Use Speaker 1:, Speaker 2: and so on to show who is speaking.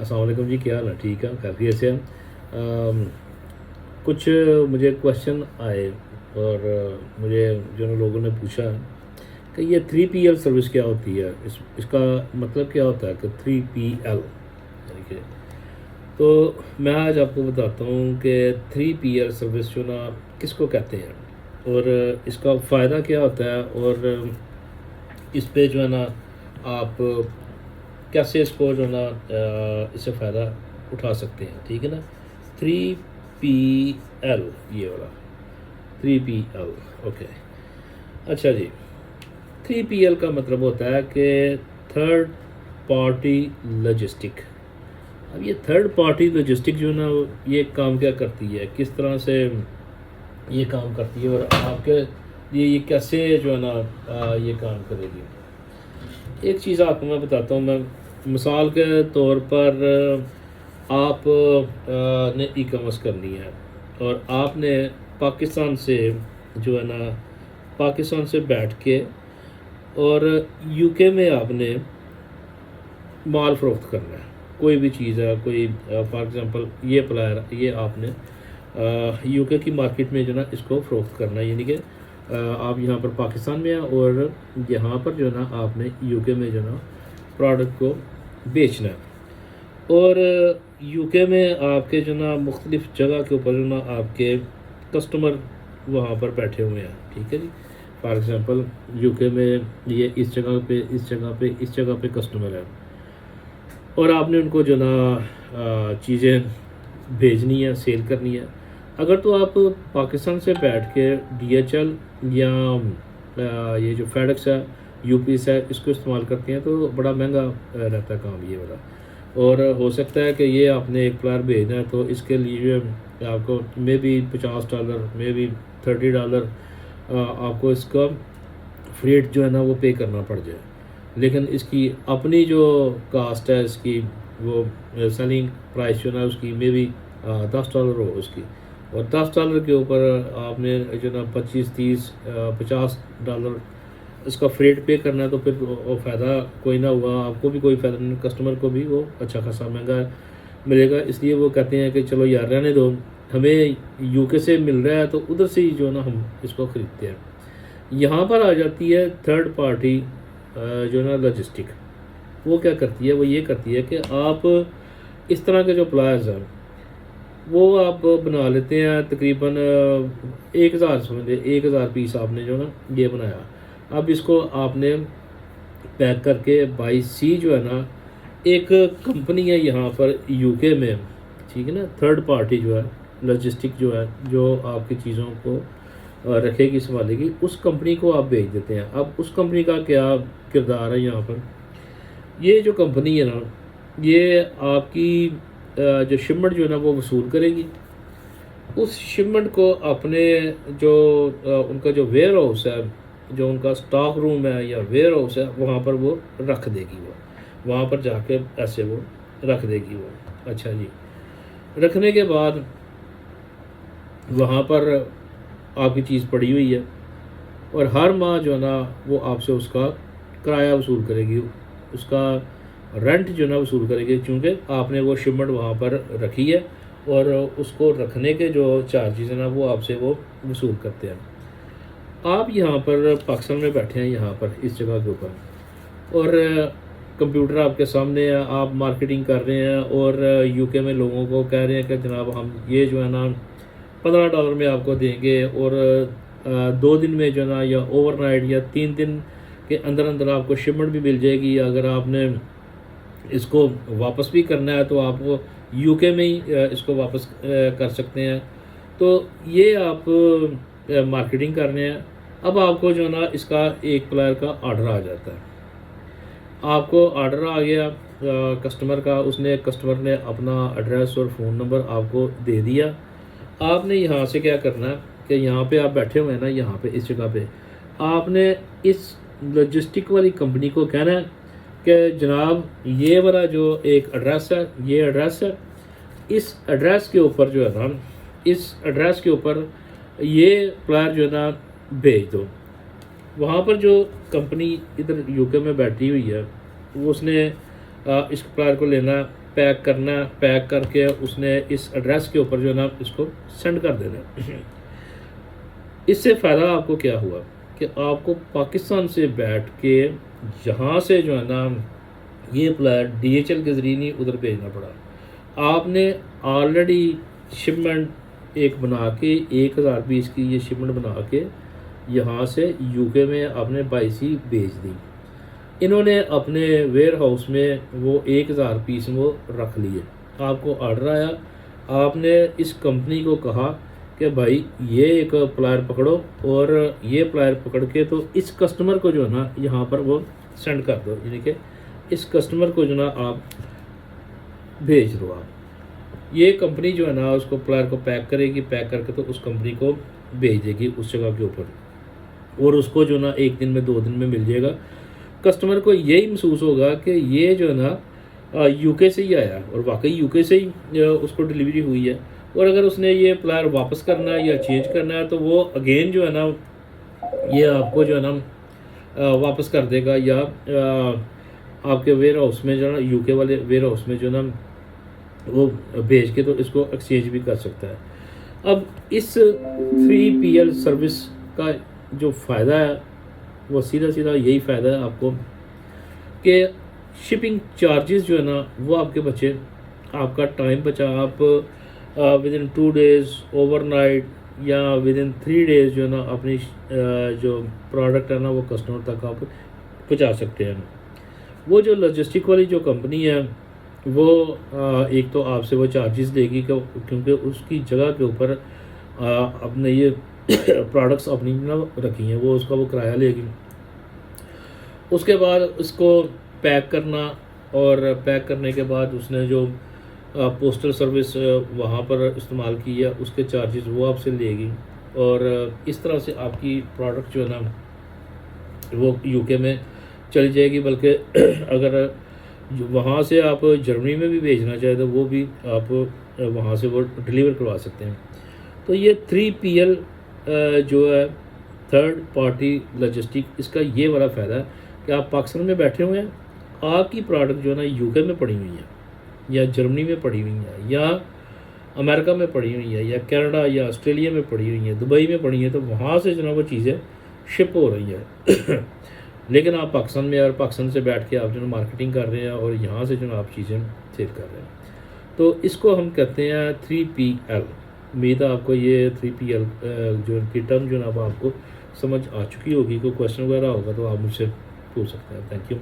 Speaker 1: अस्सलाम वालेकुम जी, क्या हाल है? ठीक है, खैरियत से हैं। कुछ मुझे क्वेश्चन आए और मुझे जो है लोगों ने पूछा कि ये 3PL सर्विस क्या होती है? इसका मतलब क्या होता है कि 3PL यानी कि तो मैं आज आपको बताता हूँ कि 3PL सर्विस जो ना किसको कहते हैं और इसका फ़ायदा क्या होता है और इस पे जो है ना आप कैसे इसको जो है ना इससे फ़ायदा उठा सकते हैं, ठीक है ना? 3PL ये वाला 3PL ओके। अच्छा जी, 3PL का मतलब होता है कि थर्ड पार्टी लॉजिस्टिक। अब ये थर्ड पार्टी लॉजिस्टिक जो है ना ये काम क्या करती है, किस तरह से ये काम करती है और आपके ये कैसे जो है ना ये काम करेगी। एक चीज़ आपको मैं बताता हूँ। मैं मिसाल के तौर पर आप ने ई कॉमर्स करनी है और आपने पाकिस्तान से जो है ना पाकिस्तान से बैठ के और यूके में आपने माल फ़रोख्त करना है। कोई भी चीज़ है, कोई फॉर एग्ज़ाम्पल ये प्लायर ये आपने यूके की मार्केट में जो है ना इसको फ़रोख्त करना है, यानी कि आप यहाँ पर पाकिस्तान में हैं और यहाँ पर जो है ना आपने यूके में जो है ना प्रोडक्ट को बेचना है। और यूके में आपके जो ना मुख्तलिफ़ जगह के ऊपर जो ना आपके कस्टमर वहाँ पर बैठे हुए हैं, ठीक है जी। फॉर एग्ज़ाम्पल यूके में ये इस जगह पे इस जगह पे इस जगह पे कस्टमर है और आपने उनको जो ना चीज़ें भेजनी है, सेल करनी है। अगर तो आप पाकिस्तान से बैठ के DHL या ये जो फेडेक्स है, यूपीएस है, इसको इस्तेमाल करते हैं तो बड़ा महंगा रहता है काम ये वाला। और हो सकता है कि ये आपने एक प्लायर भेजना है तो इसके लिए आपको मे बी $50 मे बी $30 आपको इसका फ्रेट जो है ना वो पे करना पड़ जाए। लेकिन इसकी अपनी जो कास्ट है इसकी वो सेलिंग प्राइस जो है ना उसकी मे बी $10 हो उसकी, और $10 के ऊपर आपने जो ना 25 30 $50 इसका फ्रेट पे करना है तो फिर वो फ़ायदा कोई ना हुआ, आपको भी कोई फ़ायदा नहीं, कस्टमर को भी वो अच्छा खासा महंगा मिलेगा। इसलिए वो कहते हैं कि चलो यार रहने दो, हमें यूके से मिल रहा है तो उधर से ही जो है ना हम इसको ख़रीदते हैं। यहाँ पर आ जाती है थर्ड पार्टी जो है ना लॉजिस्टिक। वो क्या करती है, वो ये करती है कि आप इस तरह के जो प्लायर्स हैं वो आप बना लेते हैं तकरीबन 1000 समझ लें, 1000 पीस आपने जो ना ये बनाया। अब इसको आपने पैक करके बाई सी जो है ना एक कंपनी है यहाँ पर यूके में, ठीक है ना, थर्ड पार्टी जो है लॉजिस्टिक जो है जो आपकी चीज़ों को रखेगी संभालेगी, उस कंपनी को आप भेज देते हैं। अब उस कंपनी का क्या किरदार है यहाँ पर, ये जो कंपनी है ना ये आपकी जो शिपमेंट जो है ना वो वसूल करेगी। उस शिपमेंट को अपने जो उनका जो वेयर हाउस है, जो उनका स्टॉक रूम है या वेयर हाउस है, वहाँ पर वो रख देगी। वो वहाँ पर जाके ऐसे वो रख देगी वो। अच्छा जी, रखने के बाद वहाँ पर आपकी चीज़ पड़ी हुई है और हर माह जो है ना वो आपसे उसका किराया वसूल करेगी, उसका रेंट जो है ना वसूल करेगी, क्योंकि आपने वो शिपमेंट वहाँ पर रखी है और उसको रखने के जो चार्जेस हैं ना वो आपसे वो वसूल करते हैं। आप यहाँ पर पाकिस्तान में बैठे हैं, यहाँ पर इस जगह के ऊपर, और कंप्यूटर आपके सामने है, आप मार्केटिंग कर रहे हैं और यूके में लोगों को कह रहे हैं कि जनाब हम ये जो है ना $15 में आपको देंगे और 2 दिन में जो है ना या ओवरनाइट या 3 दिन के अंदर अंदर आपको शिपमेंट भी मिल जाएगी। अगर आपने इसको वापस भी करना है तो आप यूके में ही इसको वापस कर सकते हैं। तो ये आप मार्केटिंग कर रहे हैं। अब आपको जो है ना इसका एक प्लायर का ऑर्डर आ जाता है, आपको ऑर्डर आ गया कस्टमर का, कस्टमर ने अपना एड्रेस और फ़ोन नंबर आपको दे दिया। आपने यहाँ से क्या करना है कि यहाँ पे आप बैठे हुए हैं ना, यहाँ पे इस जगह पे आपने इस लॉजिस्टिक वाली कंपनी को कहना है कि जनाब ये वाला जो एक एड्रेस है, ये एड्रेस है, इस एड्रेस के ऊपर जो है ना इस एड्रेस के ऊपर ये प्लायर जो है ना भेज दो। वहाँ पर जो कंपनी इधर यूके में बैठी हुई है वो उसने इस प्लायर को लेना पैक करना है, पैक करके उसने इस एड्रेस के ऊपर जो है ना इसको सेंड कर देना है। इससे फ़ायदा आपको क्या हुआ कि आपको पाकिस्तान से बैठ के यहाँ से जो है ना ये प्लायर DHL के ज़रिए नहीं उधर भेजना पड़ा। आपने ऑलरेडी शिपमेंट एक बना के 1020 की ये शिपमेंट बना के यहाँ से UK में आपने 22 भेज दी। इन्होंने अपने वेयर हाउस में वो 1000 पीस वो रख लिए। आपको ऑर्डर आया, आपने इस कंपनी को कहा कि भाई ये एक प्लायर पकड़ो और ये प्लायर पकड़ के तो इस कस्टमर को जो है ना यहाँ पर वो सेंड कर दो, यानी कि इस कस्टमर को जो ना आप भेज दो। आप ये कंपनी जो है ना उसको प्लायर को पैक करेगी, पैक करके तो उस कंपनी को भेज देगी उस जगह के ऊपर, और उसको जो ना 1 दिन में 2 दिन में मिल जाएगा। कस्टमर को यही महसूस होगा कि ये जो है ना UK से ही आया और वाकई UK से ही उसको डिलीवरी हुई है। और अगर उसने ये प्लायर वापस करना है या चेंज करना है तो वो अगेन जो है ना ये आपको जो है ना वापस कर देगा, या आपके वेयर हाउस में जो है ना UK वाले वेयर हाउस में जो है ना वो भेज के तो इसको एक्सचेंज भी कर सकता है। अब इस 3PL सर्विस का जो फ़ायदा है वो सीधा सीधा यही फ़ायदा है आपको कि शिपिंग चार्जेस जो है ना वो आपके बचे, आपका टाइम बचा। आप विद इन 2 डेज़ ओवरनाइट या विद इन 3 डेज़ जो है ना अपनी जो प्रोडक्ट है ना वो कस्टमर तक आप पहुंचा सकते हैं। वो जो लॉजिस्टिक वाली जो कंपनी है वो एक तो आपसे वो चार्जेस लेगी क्योंकि उसकी जगह के ऊपर अपने ये प्रोडक्ट्स अपनी ना रखी हैं, वो उसका वो किराया लेगी। उसके बाद उसको पैक करना, और पैक करने के बाद उसने जो पोस्टल सर्विस वहाँ पर इस्तेमाल की है उसके चार्जेस वो आपसे लेगी, और इस तरह से आपकी प्रोडक्ट जो है ना वो UK में चली जाएगी। बल्कि अगर वहाँ से आप जर्मनी में भी भेजना चाहे तो वो भी आप वहाँ से वो डिलीवर करवा सकते हैं। तो ये 3PL जो है थर्ड पार्टी लॉजिस्टिक, इसका ये वाला फ़ायदा है कि आप पाकिस्तान में बैठे हुए हैं, आपकी प्रोडक्ट जो है ना UK में पड़ी हुई है या जर्मनी में पड़ी हुई है या अमेरिका में पड़ी हुई है या कनाडा या ऑस्ट्रेलिया में पड़ी हुई है, दुबई में पड़ी है, तो वहाँ से जो है वो चीज़ें शिप हो रही है। लेकिन आप पाकिस्तान में और पाकिस्तान से बैठ के आप जो है मार्केटिंग कर रहे हैं और यहाँ से जो है आप चीज़ें सेल कर रहे हैं, तो इसको हम कहते हैं 3PL। उम्मीद है आपको ये 3PL जो की टर्म जो है ना आपको समझ आ चुकी होगी। कोई क्वेश्चन वगैरह होगा तो आप मुझसे पूछ सकते हैं। Thank you.